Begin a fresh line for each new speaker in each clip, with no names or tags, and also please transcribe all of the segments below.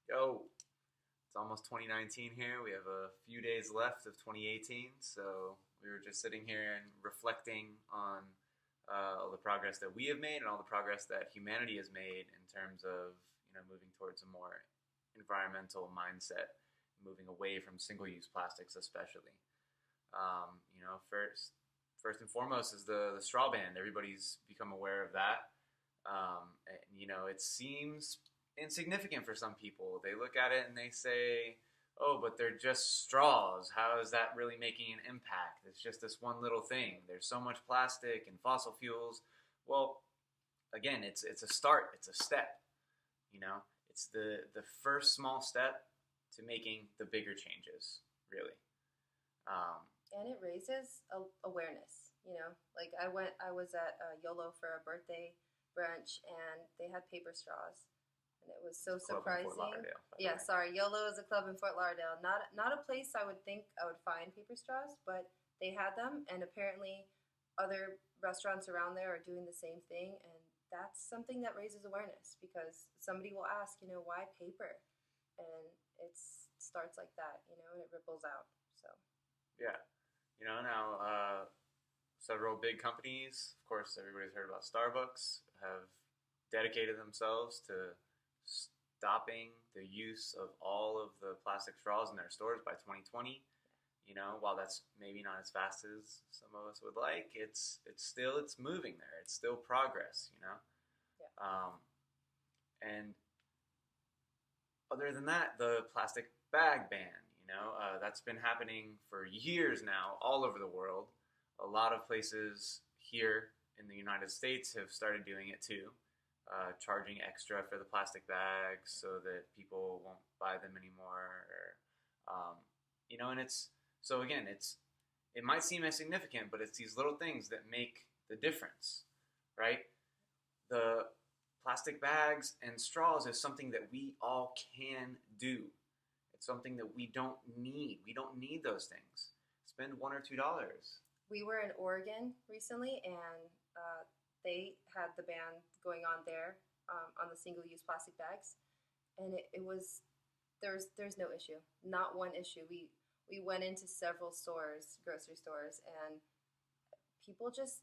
Yo, it's almost 2019 here. We have a few days left of 2018, so we were just sitting here and reflecting on all the progress that we have made and all the progress that humanity has made in terms of moving towards a more environmental mindset, moving away from single-use plastics, especially. First and foremost is the straw ban. Everybody's become aware of that. It seems insignificant for some people. They look at it and they say, "Oh, but they're just straws. How is that really making an impact? It's just this one little thing. There's so much plastic and fossil fuels." Well, again, it's a start. It's a step. It's the first small step to making the bigger changes. Really. Um,
And it raises awareness. Like I was at YOLO for a birthday brunch, and they had paper straws, and it was
it's
so
a club in Fort
surprising.
Lauderdale, by the
Yeah,
way.
sorry, YOLO is a club in Fort Lauderdale. Not a place I would think I would find paper straws, but they had them, and apparently other restaurants around there are doing the same thing, and that's something that raises awareness because somebody will ask, why paper, and it starts like that, and it ripples out. So
Yeah. Now several big companies, of course, everybody's heard about Starbucks, have dedicated themselves to stopping the use of all of the plastic straws in their stores by 2020. While that's maybe not as fast as some of us would like, it's moving there. It's still progress.
yeah.
And other than that, the plastic bag ban. That's been happening for years now, all over the world. A lot of places here in the United States have started doing it too, charging extra for the plastic bags so that people won't buy them anymore. And it's so again, it might seem insignificant, but it's these little things that make the difference, right? The plastic bags and straws is something that we all can do. It's something that we don't need. We don't need those things. Spend $1 or $2.
We were in Oregon recently, and they had the ban going on there on the single-use plastic bags, and it was there's no issue, not one issue. We went into several stores, grocery stores, and people just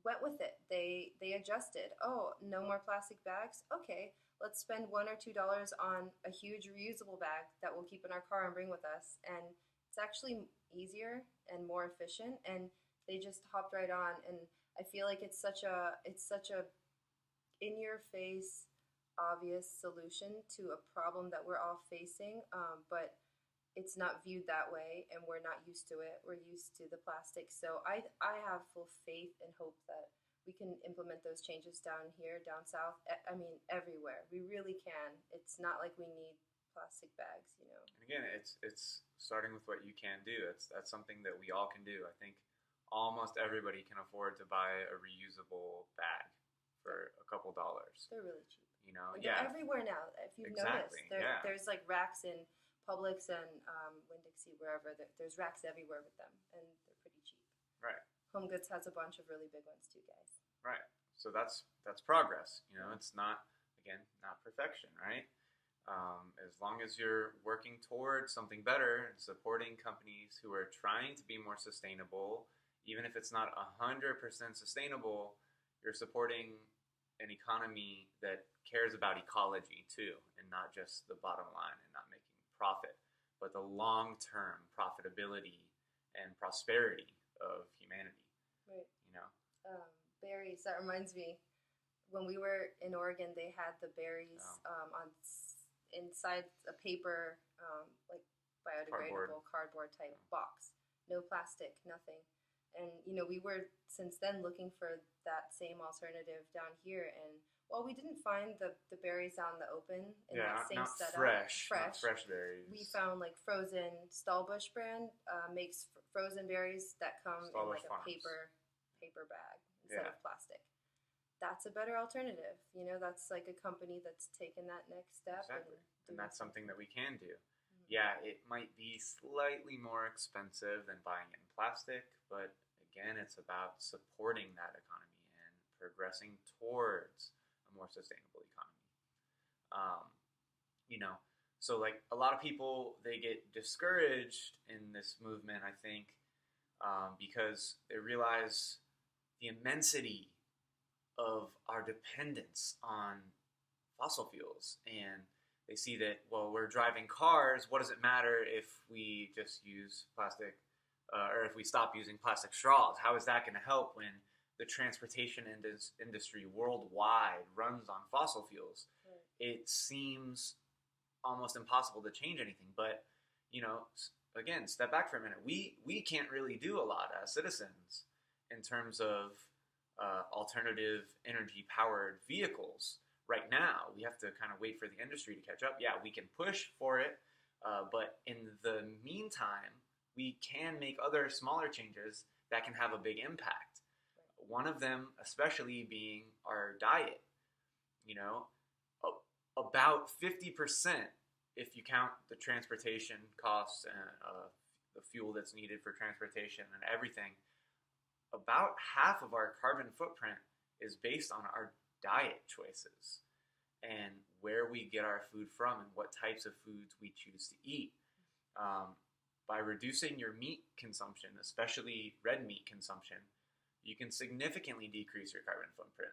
went with it. They adjusted. Oh, no more plastic bags. Okay, let's spend $1 or $2 on a huge reusable bag that we'll keep in our car and bring with us, and it's actually easier and more efficient. And they just hopped right on, and I feel like it's such a in your face obvious solution to a problem that we're all facing, but it's not viewed that way, and we're not used to it. We're used to the plastic. So I have full faith and hope that we can implement those changes down here, down south. I mean, everywhere. We really can. It's not like we need plastic bags.
And again, it's starting with what you can do. That's something that we all can do. I think almost everybody can afford to buy a reusable bag for a couple dollars.
They're really cheap. And they're
Yeah,
everywhere now. If you've
exactly.
noticed,
Yeah,
there's like racks in Publix and Winn-Dixie, wherever. There's racks everywhere with them, and they're pretty cheap.
right,
Home Goods has a bunch of really big ones too, guys.
right. So that's progress. It's not again not perfection, right? As long as you're working towards something better and supporting companies who are trying to be more sustainable, even if it's not 100% sustainable, you're supporting an economy that cares about ecology too, and not just the bottom line and not making profit, but the long-term profitability and prosperity of humanity.
Right.
You know,
Berries. That reminds me. When we were in Oregon, they had the berries
um,
inside a paper, like biodegradable cardboard type box. No plastic, nothing. And we were since then looking for that same alternative down here, and while we didn't find the berries out in the open in
yeah,
that same
not
setup,
fresh, not
fresh,
fresh berries.
we found like frozen. Stallbush brand makes frozen berries that come in
Stallbush
like a
Farms.
paper bag instead
Yeah.
of plastic. That's a better alternative. That's like a company that's taken that next step.
Exactly. And that's something that we can do.
Mhm.
Yeah, it might be slightly more expensive than buying it in plastic, but again, it's about supporting that economy and progressing towards a more sustainable economy. Um, you know, So like a lot of people, they get discouraged in this movement, I think, because they realize the immensity of our dependence on fossil fuels, and they see that, well, we're driving cars. What does it matter if we just use plastic, or if we stop using plastic straws? How is that going to help when the transportation industry worldwide runs on fossil fuels?
Right.
It seems almost impossible to change anything. But you know, again, step back for a minute. We can't really do a lot as citizens in terms of alternative energy powered vehicles right now. We have to kind of wait for the industry to catch up. Yeah, we can push for it, but in the meantime, we can make other smaller changes that can have a big impact. One of them, especially, being our diet. You know, about 50%, if you count the transportation costs and the fuel that's needed for transportation and everything, about half of our carbon footprint is based on our diet choices and where we get our food from and what types of foods we choose to eat. By reducing your meat consumption, especially red meat consumption, you can significantly decrease your carbon footprint.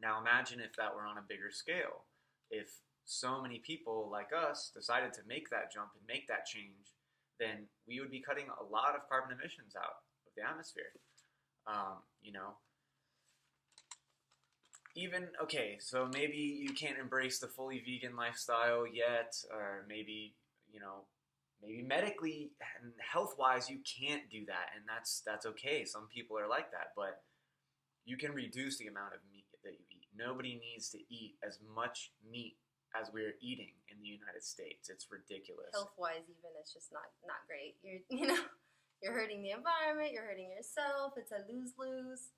Now imagine if that were on a bigger scale. If so many people like us decided to make that jump and make that change, then we would be cutting a lot of carbon emissions out of the atmosphere. You know, even, okay, so maybe you can't embrace the fully vegan lifestyle yet, or maybe, you know, maybe medically and health-wise you can't do that, and that's okay. Some people are like that, but you can reduce the amount of meat that you eat. Nobody needs to eat as much meat as we're eating in the United States. It's ridiculous.
Health-wise, even, it's just not great. You're hurting the environment. You're hurting yourself. It's a lose-lose.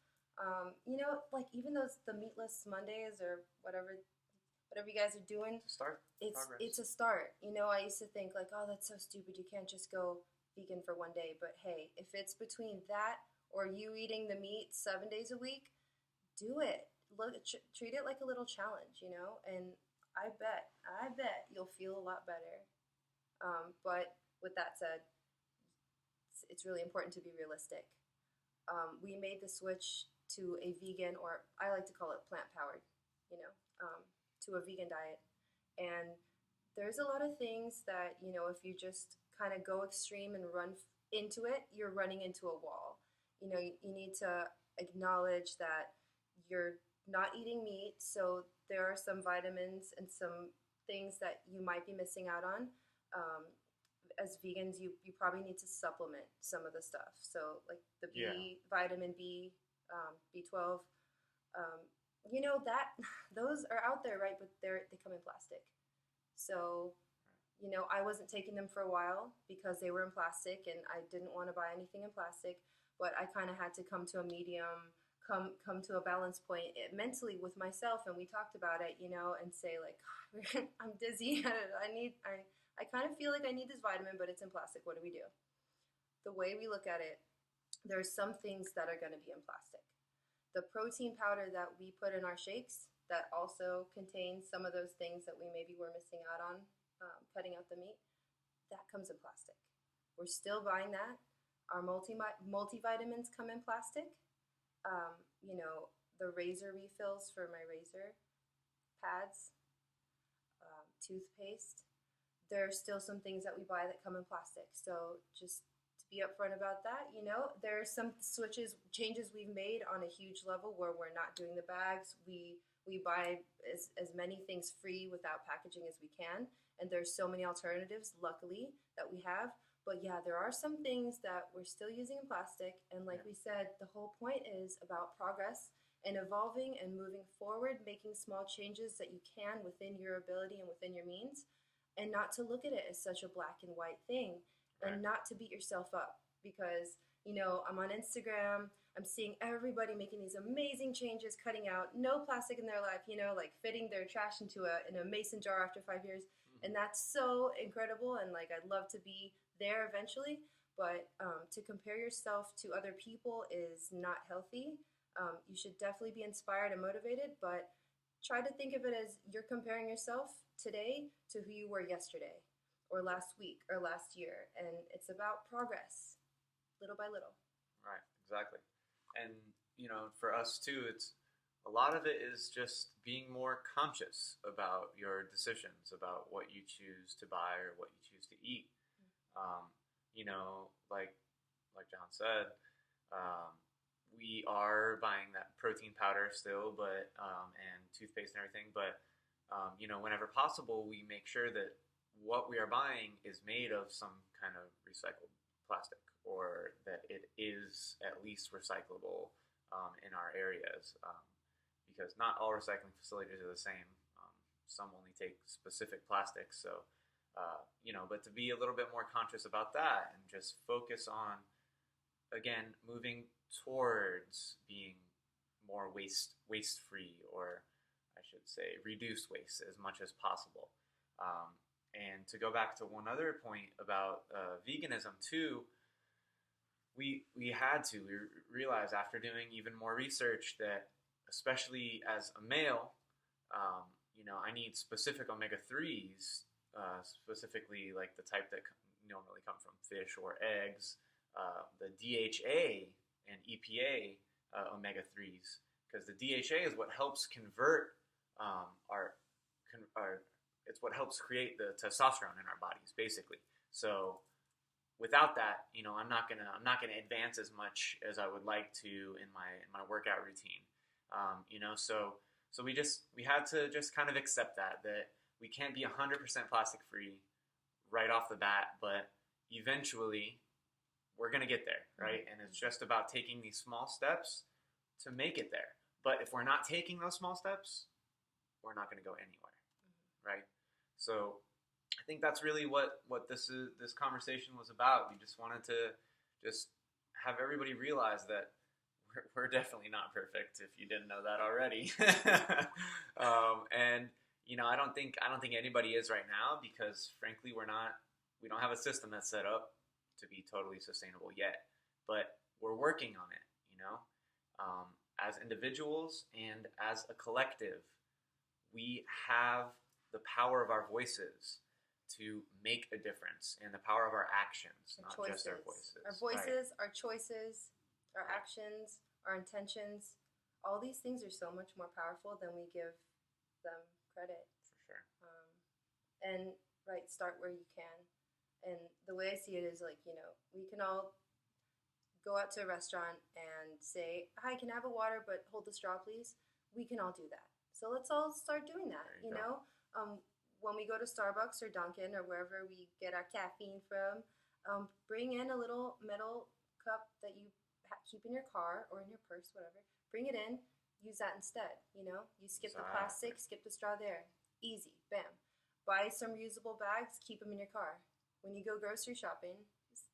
Like even the meatless Mondays or whatever you guys are doing.
Start.
It's a start. I used to think like, oh, that's so stupid. You can't just go vegan for one day. But hey, if it's between that or you eating the meat 7 days a week, do it. Treat it like a little challenge, and I bet you'll feel a lot better. But with that said, it's really important to be realistic. We made the switch to a vegan, or I like to call it plant-powered, to a vegan diet. And there's a lot of things that, if you just kind of go extreme and run into it, you're running into a wall. You need to acknowledge that you're not eating meat, so there are some vitamins and some things that you might be missing out on. As vegans, you probably need to supplement some of the stuff. So like the vitamin B, B12, that those are out there, right? But they come in plastic. So, I wasn't taking them for a while because they were in plastic, and I didn't want to buy anything in plastic. But I kind of had to come to a medium, come to a balance point mentally with myself, and we talked about it, and say like, I'm dizzy. I kind of feel like I need this vitamin, but it's in plastic. What do we do? The way we look at it, there's some things that are going to be in plastic. The protein powder that we put in our shakes that also contains some of those things that we maybe were missing out on, cutting out the meat, that comes in plastic. We're still buying that. Our multivitamins come in plastic. The razor refills for my razor pads, toothpaste. There are still some things that we buy that come in plastic. So just to be upfront about that, there are some changes we've made on a huge level where we're not doing the bags. We buy as many things free without packaging as we can. And there's so many alternatives, luckily, that we have. But yeah, there are some things that we're still using in plastic. And like we said, the whole point is about progress and evolving and moving forward, making small changes that you can within your ability and within your means. And not to look at it as such a black and white thing, and not to beat yourself up because, I'm on Instagram, I'm seeing everybody making these amazing changes, cutting out no plastic in their life, like fitting their trash into in a mason jar after 5 years. Mm-hmm. And that's so incredible. And like, I'd love to be there eventually, but to compare yourself to other people is not healthy. You should definitely be inspired and motivated, but try to think of it as you're comparing yourself today to who you were yesterday or last week or last year. And it's about progress, little by little.
Right, exactly. And, for us too, it's a lot of it is just being more conscious about your decisions, about what you choose to buy or what you choose to eat. Um, like John said, um, we are buying that protein powder still, but and toothpaste and everything. But whenever possible, we make sure that what we are buying is made of some kind of recycled plastic, or that it is at least recyclable in our areas, because not all recycling facilities are the same. Some only take specific plastics, so but to be a little bit more conscious about that and just focus on, again, moving towards being more waste free, or I should say reduce waste as much as possible. And to go back to one other point about veganism too, we realized after doing even more research that, especially as a male, I need specific omega-3s, specifically like the type that normally come from fish or eggs, the DHA and EPA omega-3s, because the DHA is what helps convert it's what helps create the testosterone in our bodies, basically. So without that, I'm not gonna advance as much as I would like to in my workout routine. So we had to just kind of accept that we can't be 100% plastic free right off the bat, but eventually we're gonna get there, right? And it's just about taking these small steps to make it there. But if we're not taking those small steps, we're not gonna go anywhere, right? So I think that's really what this conversation was about. We just wanted to just have everybody realize that we're definitely not perfect, if you didn't know that already. And I don't think anybody is right now, because frankly we don't have a system that's set up to be totally sustainable yet. But we're working on it, as individuals and as a collective. We have the power of our voices to make a difference, and the power of our actions, not just our voices.
Our voices, right. Our choices, our actions, our intentions, all these things are so much more powerful than we give them credit.
For sure.
And start where you can. And the way I see it is we can all go out to a restaurant and say, "Hi, can I have a water, but hold the straw, please?" We can all do that. So let's all start doing that, you know? When we go to Starbucks or Dunkin' or wherever we get our caffeine from, bring in a little metal cup that you keep in your car or in your purse, whatever. Bring it in, use that instead, You skip the plastic, skip the straw there. Easy, bam. Buy some reusable bags, keep them in your car. When you go grocery shopping, just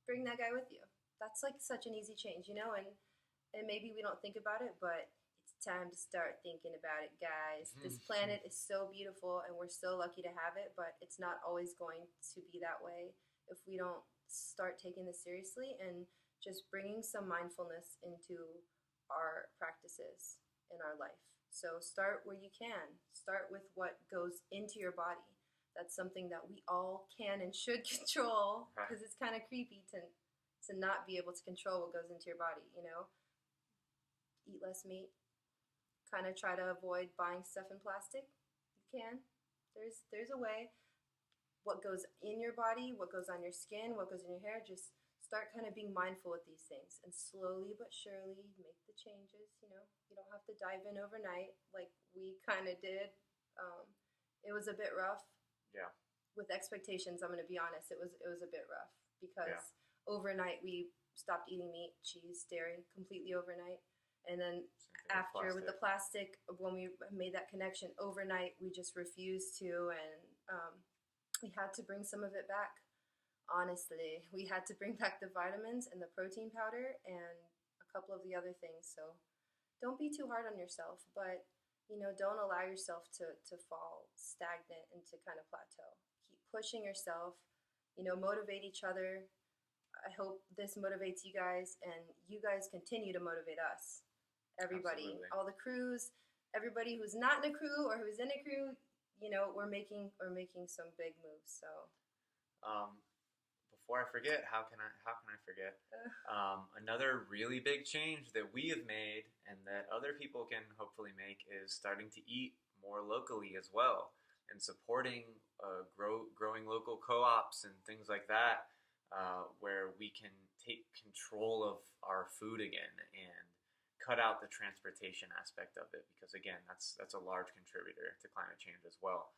bring that guy with you. That's like such an easy change, and maybe we don't think about it, but it's time to start thinking about it, guys. This planet is so beautiful, and we're so lucky to have it, but it's not always going to be that way if we don't start taking this seriously and just bringing some mindfulness into our practices in our life. So start where you can. Start with what goes into your body. That's something that we all can and should control, because it's kind of creepy to not be able to control what goes into your body, Eat less meat. Kind of try to avoid buying stuff in plastic. You can. There's a way. What goes in your body, what goes on your skin, what goes in your hair, just start kind of being mindful with these things, and slowly but surely make the changes. You don't have to dive in overnight like we kind of did. It was a bit rough.
Yeah.
With expectations, I'm going to be honest. It was a bit rough, because overnight we stopped eating meat, cheese, dairy completely overnight. And then after with the plastic, when we made that connection overnight, we just refused to, and we had to bring some of it back. Honestly, we had to bring back the vitamins and the protein powder and a couple of the other things. So don't be too hard on yourself, but don't allow yourself to fall stagnant and to kind of plateau. Keep pushing yourself, motivate each other. I hope this motivates you guys, and you guys continue to motivate us. Everybody, Absolutely. All the crews, everybody who's not in a crew or who's in a crew, we're making some big moves. So
Um, before I forget, how can I forget? Another really big change that we have made and that other people can hopefully make is starting to eat more locally as well and supporting growing local co-ops and things like that, where we can take control of our food again and cut out the transportation aspect of it because again that's a large contributor to climate change as well.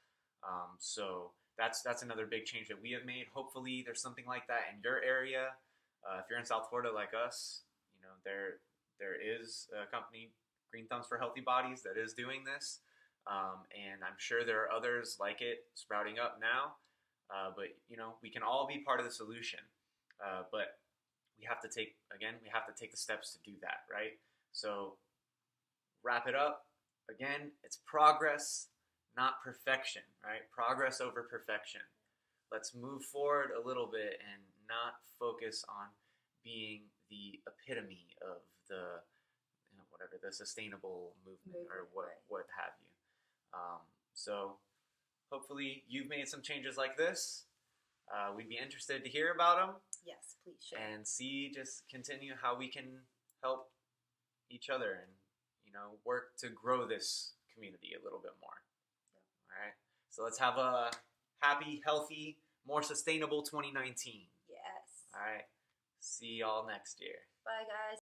So that's another big change that we have made. Hopefully, there's something like that in your area. If you're in South Florida like us, there is a company, Green Thumbs for Healthy Bodies, that is doing this, and I'm sure there are others like it sprouting up now. But we can all be part of the solution. But we have to take the steps to do that, right? So wrap it up. Again, it's progress, not perfection, right? Progress over perfection. Let's move forward a little bit and not focus on being the epitome of the whatever the sustainable movement or what have you. So hopefully you've made some changes like this. We'd be interested to hear about them.
Yes, please share.
And just continue how we can help each other and work to grow this community a little bit more. All right. So let's have a happy, healthy, more sustainable 2019.
Yes.
All right. See y'all next year.
Bye, guys.